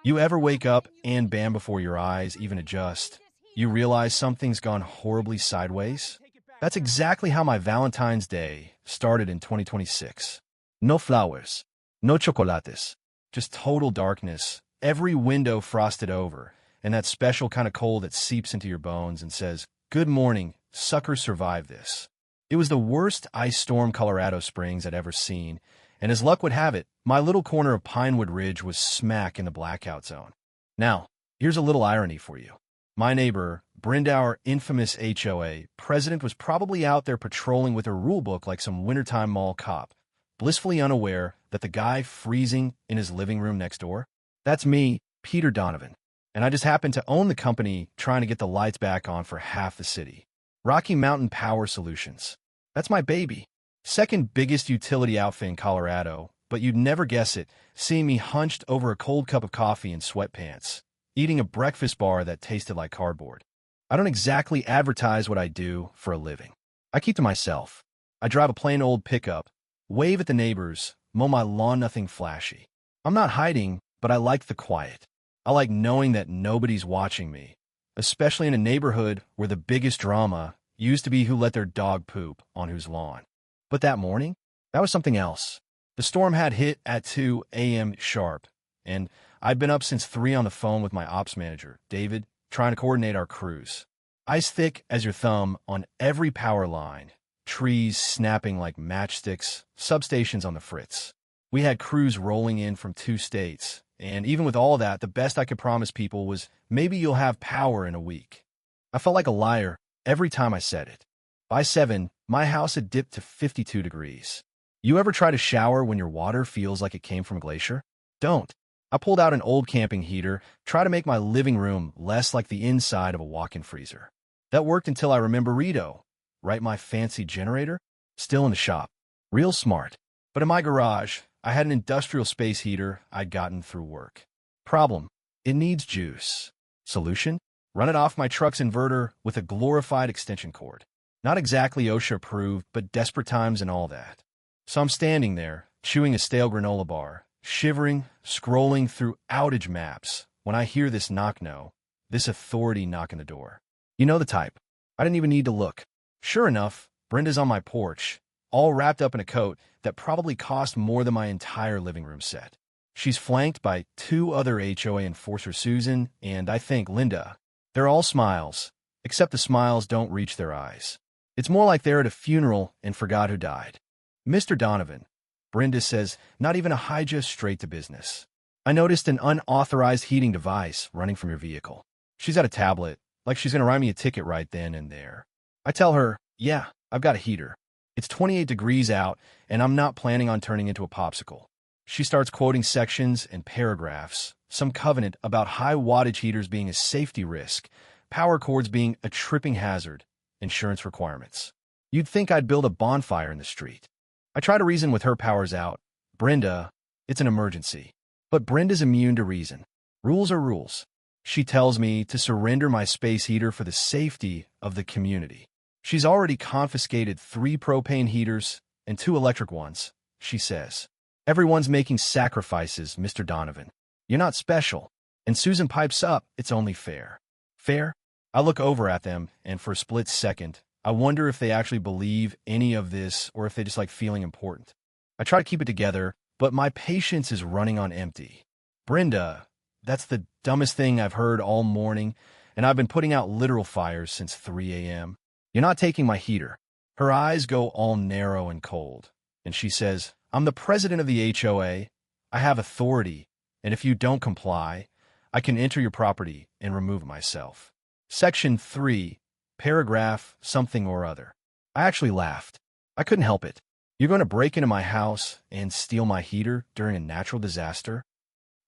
You ever wake up and bam, before your eyes even adjust, you realize something's gone horribly sideways? That's exactly how my Valentine's Day started in 2026. No flowers, no chocolates, just total darkness, every window frosted over, and that special kind of cold that seeps into your bones and says, "Good morning, sucker, survive this." It was the worst ice storm Colorado Springs I'd ever seen, and as luck would have it, my little corner of Pinewood Ridge was smack in the blackout zone. Now, here's a little irony for you. My neighbor, Brenda, our infamous HOA president, was probably out there patrolling with her rulebook like some wintertime mall cop, blissfully unaware that the guy freezing in his living room next door, that's me, Peter Donovan, and I just happen to own the company trying to get the lights back on for half the city. Rocky Mountain Power Solutions. That's my baby. Second biggest utility outfit in Colorado, but you'd never guess it, seeing me hunched over a cold cup of coffee in sweatpants, eating a breakfast bar that tasted like cardboard. I don't exactly advertise what I do for a living. I keep to myself. I drive a plain old pickup, wave at the neighbors, mow my lawn, nothing flashy. I'm not hiding, but I like the quiet. I like knowing that nobody's watching me, especially in a neighborhood where the biggest drama used to be who let their dog poop on whose lawn. But that morning, that was something else. The storm had hit at 2 a.m. sharp, and I'd been up since 3 on the phone with my ops manager, David, trying to coordinate our crews. Ice thick as your thumb on every power line, trees snapping like matchsticks, substations on the fritz. We had crews rolling in from 2 states, and even with all that, the best I could promise people was maybe you'll have power in a week. I felt like a liar every time I said it. By 7, my house had dipped to 52 degrees. You ever try to shower when your water feels like it came from a glacier? Don't. I pulled out an old camping heater, tried to make my living room less like the inside of a walk-in freezer. That worked until I remember Rito, right, my fancy generator, still in the shop. Real smart. But in my garage, I had an industrial space heater I'd gotten through work. Problem: it needs juice. Solution: run it off my truck's inverter with a glorified extension cord. Not exactly OSHA-approved, but desperate times and all that. So I'm standing there, chewing a stale granola bar, shivering, scrolling through outage maps, when I hear this this authority knock on the door. You know the type. I didn't even need to look. Sure enough, Brenda's on my porch, all wrapped up in a coat that probably cost more than my entire living room set. She's flanked by 2 other HOA enforcers, Susan and, I think, Linda. They're all smiles, except the smiles don't reach their eyes. It's more like they're at a funeral and forgot who died. "Mr. Donovan," Brenda says, not even a hi, just straight to business. "I noticed an unauthorized heating device running from your vehicle." She's at a tablet, like she's going to write me a ticket right then and there. I tell her, yeah, I've got a heater. It's 28 degrees out, and I'm not planning on turning into a popsicle. She starts quoting sections and paragraphs, some covenant about high wattage heaters being a safety risk, power cords being a tripping hazard, insurance requirements. You'd think I'd build a bonfire in the street. I try to reason with her powers out. Brenda, it's an emergency. But Brenda's immune to reason. Rules are rules. She tells me to surrender my space heater for the safety of the community. She's already confiscated 3 propane heaters and 2 electric ones, she says. "Everyone's making sacrifices, Mr. Donovan. You're not special." And Susan pipes up, "It's only fair." Fair? I look over at them, and for a split second, I wonder if they actually believe any of this or if they just like feeling important. I try to keep it together, but my patience is running on empty. "Brenda, that's the dumbest thing I've heard all morning, and I've been putting out literal fires since 3 a.m. You're not taking my heater." Her eyes go all narrow and cold, and she says, "I'm the president of the HOA. I have authority, and if you don't comply, I can enter your property and remove it myself." Section 3, paragraph something or other. I actually laughed. I couldn't help it. You're going to break into my house and steal my heater during a natural disaster?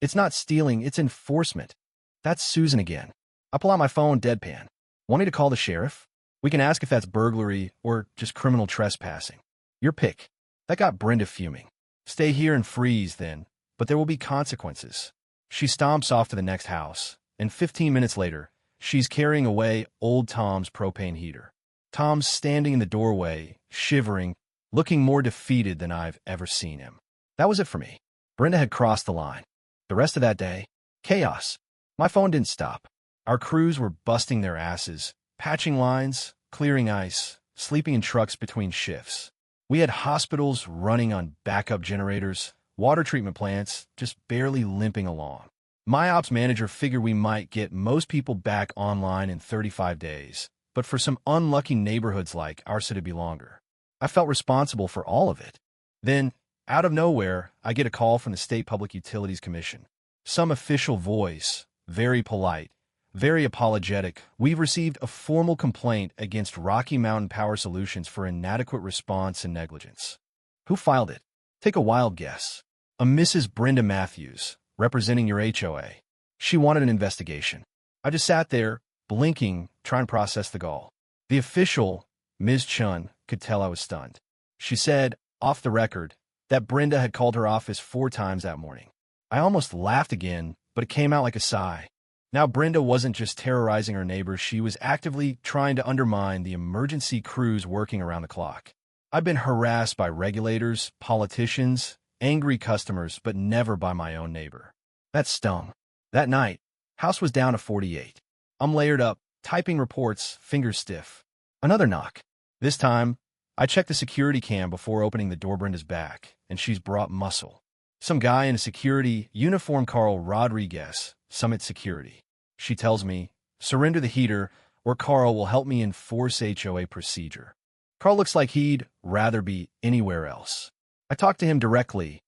It's not stealing, it's enforcement. That's Susan again. I pull out my phone, deadpan. "Want me to call the sheriff? We can ask if that's burglary or just criminal trespassing. Your pick." That got Brenda fuming. "Stay here and freeze, then, but there will be consequences." She stomps off to the next house, and 15 minutes later, she's carrying away old Tom's propane heater. Tom's standing in the doorway, shivering, looking more defeated than I've ever seen him. That was it for me. Brenda had crossed the line. The rest of that day, Chaos. My phone didn't stop. Our crews were busting their asses, patching lines, clearing ice, sleeping in trucks between shifts. We had hospitals running on backup generators, water treatment plants just barely limping along. My ops manager figured we might get most people back online in 35 days, but for some unlucky neighborhoods like ours it'd be longer. I felt responsible for all of it. Then, out of nowhere, I get a call from the State Public Utilities Commission. Some official voice, very polite, very apologetic. We've received a formal complaint against Rocky Mountain Power Solutions for inadequate response and negligence. Who filed it? Take a wild guess. A Mrs. Brenda Matthews, representing your HOA. She wanted an investigation. I just sat there, blinking, trying to process the gall. The official, Ms. Chun, could tell I was stunned. She said, off the record, that Brenda had called her office 4 times that morning. I almost laughed again, but it came out like a sigh. Now Brenda wasn't just terrorizing her neighbors, she was actively trying to undermine the emergency crews working around the clock. I've been harassed by regulators, politicians, angry customers, but never by my own neighbor. That stung. That night, house was down to 48. I'm layered up, typing reports, fingers stiff. Another knock. This time, I checked the security cam before opening the door. Brenda's back, and she's brought muscle. Some guy in a security uniform, Carl Rodriguez, Summit Security. She tells me, surrender the heater, or Carl will help me enforce HOA procedure. Carl looks like he'd rather be anywhere else. I talked to him directly.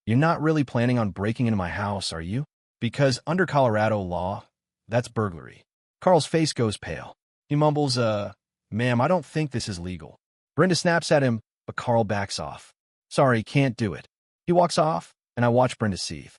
You're not really planning on breaking into my house, are you? Because under Colorado law, that's burglary. Carl's face goes pale. He mumbles, ma'am, I don't think this is legal. Brenda snaps at him, but Carl backs off. Sorry, can't do it. He walks off, and I watch Brenda seethe.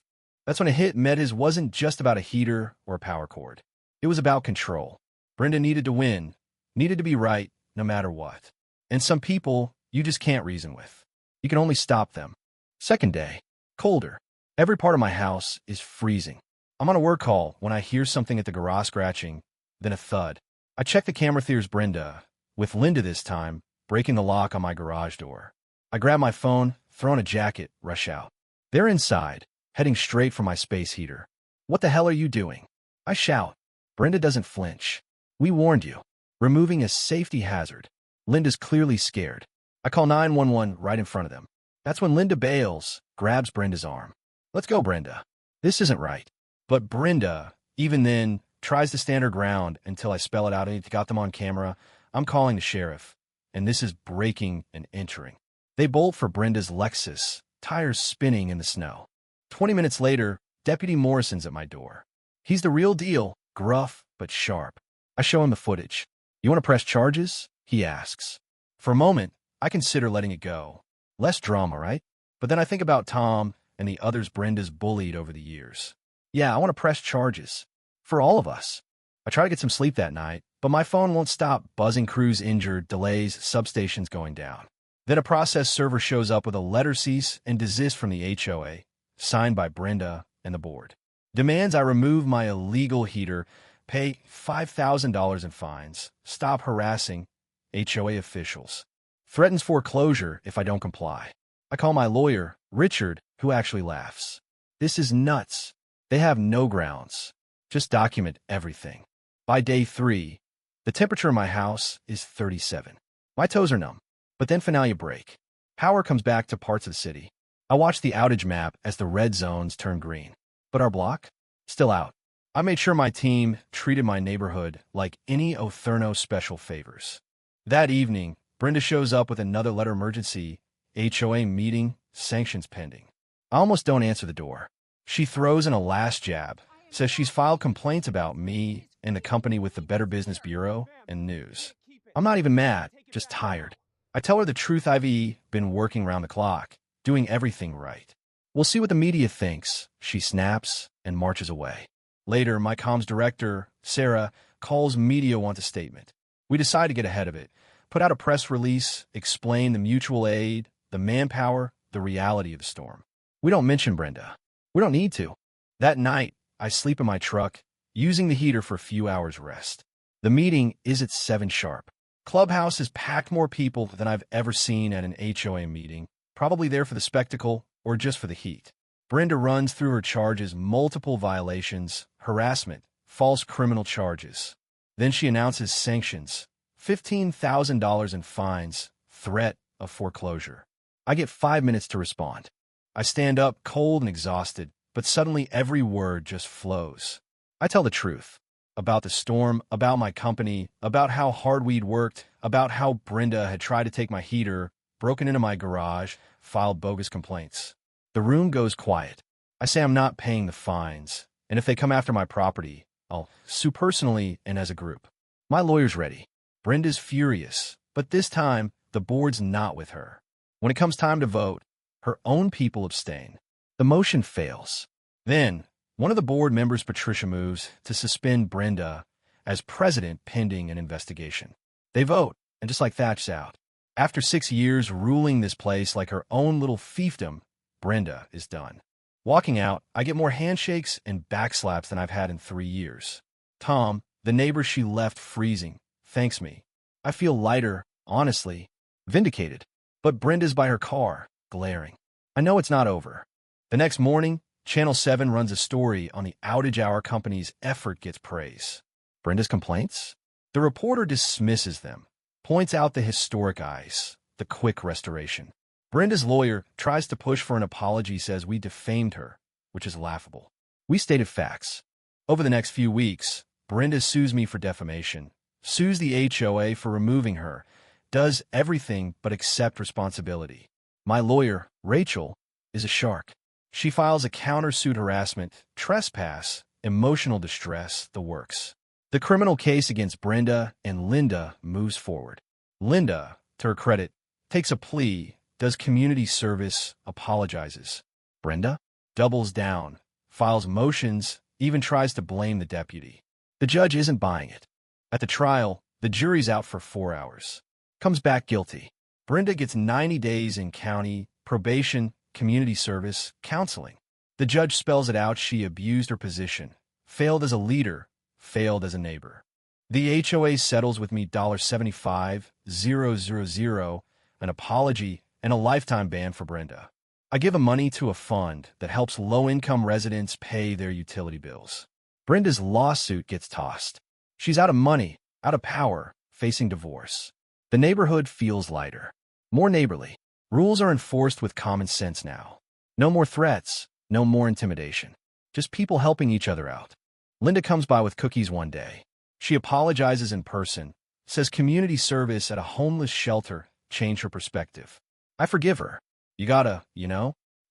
That's when a hit met his wasn't just about a heater or a power cord. It was about control. Brenda needed to win, needed to be right, no matter what. And some people, you just can't reason with. You can only stop them. Second day, colder. Every part of my house is freezing. I'm on a work call when I hear something at the garage scratching, then a thud. I check the camera. There's Brenda, with Linda this time, breaking the lock on my garage door. I grab my phone, throw on a jacket, rush out. They're inside, heading straight for my space heater. What the hell are you doing? I shout. Brenda doesn't flinch. We warned you. Removing a safety hazard. Linda's clearly scared. I call 911 right in front of them. That's when Linda bails, grabs Brenda's arm. Let's go, Brenda. This isn't right. But Brenda, even then, tries to stand her ground until I spell it out. I got them on camera. I'm calling the sheriff. And this is breaking and entering. They bolt for Brenda's Lexus, tires spinning in the snow. 20 minutes later, Deputy Morrison's at my door. He's the real deal, gruff but sharp. I show him the footage. You want to press charges? He asks. For a moment, I consider letting it go. Less drama, right? But then I think about Tom and the others Brenda's bullied over the years. Yeah, I want to press charges. For all of us. I try to get some sleep that night, but my phone won't stop buzzing. Crews injured, delays, substations going down. Then a process server shows up with a letter cease and desist from the HOA, signed by Brenda and the board. Demands I remove my illegal heater, pay $5,000 in fines, stop harassing HOA officials. Threatens foreclosure if I don't comply. I call my lawyer, Richard, who actually laughs. This is nuts. They have no grounds. Just document everything. By day 3, the temperature in my house is 37. My toes are numb. But then finale break. Power comes back to parts of the city. I watch the outage map as the red zones turn green. But our block? Still out. I made sure my team treated my neighborhood like any Otherno special favors. That evening, Brenda shows up with another letter. Emergency, HOA meeting, sanctions pending. I almost don't answer the door. She throws in a last jab, says she's filed complaints about me and the company with the Better Business Bureau and News. I'm not even mad, just tired. I tell her the truth. I've been working round the clock, doing everything right. We'll see what the media thinks. She snaps and marches away. Later, my comms director, Sarah, calls. Media want a statement. We decide to get ahead of it, put out a press release, explain the mutual aid, the manpower, the reality of the storm. We don't mention Brenda. We don't need to. That night, I sleep in my truck, using the heater for a few hours rest. The meeting is at 7 sharp. Clubhouse is packed. More people than I've ever seen at an HOA meeting, probably there for the spectacle or just for the heat. Brenda runs through her charges: multiple violations, harassment, false criminal charges. Then she announces sanctions, $15,000 in fines, threat of foreclosure. I get 5 minutes to respond. I stand up, cold and exhausted, but suddenly every word just flows. I tell the truth. About the storm, about my company, about how hard we'd worked, about how Brenda had tried to take my heater, broken into my garage, filed bogus complaints. The room goes quiet. I say I'm not paying the fines, and if they come after my property, I'll sue personally and as a group. My lawyer's ready. Brenda's furious, but this time, the board's not with her. When it comes time to vote, her own people abstain. The motion fails. Then, one of the board members, Patricia, moves to suspend Brenda as president pending an investigation. They vote, and just like that, she's out. After 6 years ruling this place like her own little fiefdom, Brenda is done. Walking out, I get more handshakes and backslaps than I've had in 3 years. Tom, the neighbor she left freezing, thanks me. I feel lighter, honestly, vindicated. But Brenda's by her car, glaring. I know it's not over. The next morning, Channel 7 runs a story on the outage hour company's effort gets praise. Brenda's complaints? The reporter dismisses them, points out the historic ice, the quick restoration. Brenda's lawyer tries to push for an apology, says we defamed her, which is laughable. We stated facts. Over the next few weeks, Brenda sues me for defamation, sues the HOA for removing her, does everything but accept responsibility. My lawyer, Rachel, is a shark. She files a countersuit: harassment, trespass, emotional distress, the works. The criminal case against Brenda and Linda moves forward. Linda, to her credit, takes a plea, does community service, apologizes. Brenda doubles down, files motions, even tries to blame the deputy. The judge isn't buying it. At the trial, the jury's out for 4 hours. Comes back guilty. Brenda gets 90 days in county, probation, community service, counseling. The judge spells it out: she abused her position, failed as a leader, failed as a neighbor. The HOA settles with me $75,000, an apology, and a lifetime ban for Brenda. I give the money to a fund that helps low-income residents pay their utility bills. Brenda's lawsuit gets tossed. She's out of money, out of power, facing divorce. The neighborhood feels lighter, more neighborly. Rules are enforced with common sense now. No more threats, no more intimidation. Just people helping each other out. Linda comes by with cookies one day. She apologizes in person, says community service at a homeless shelter changed her perspective. I forgive her. You gotta,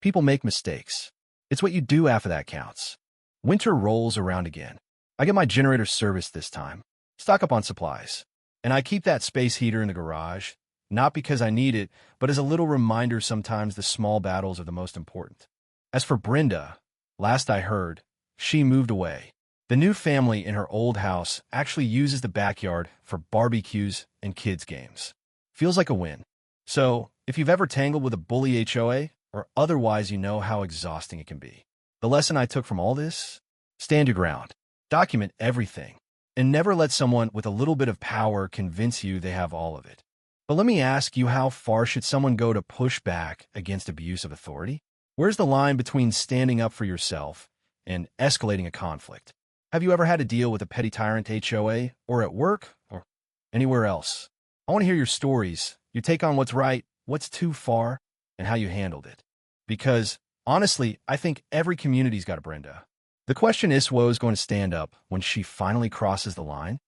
people make mistakes. It's what you do after that counts. Winter rolls around again. I get my generator serviced this time. Stock up on supplies. And I keep that space heater in the garage, not because I need it, but as a little reminder sometimes the small battles are the most important. As for Brenda, last I heard, she moved away. The new family in her old house actually uses the backyard for barbecues and kids' games. Feels like a win. So, if you've ever tangled with a bully HOA, or otherwise you know how exhausting it can be. The lesson I took from all this? Stand your ground. Document everything. And never let someone with a little bit of power convince you they have all of it. But let me ask you, how far should someone go to push back against abuse of authority? Where's the line between standing up for yourself and escalating a conflict? Have you ever had to deal with a petty tyrant HOA, or at work, or anywhere else? I want to hear your stories, your take on what's right, what's too far, and how you handled it. Because, honestly, I think every community's got a Brenda. The question is, woe is going to stand up when she finally crosses the line?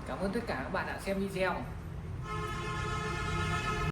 Cảm ơn tất cả các bạn đã xem video.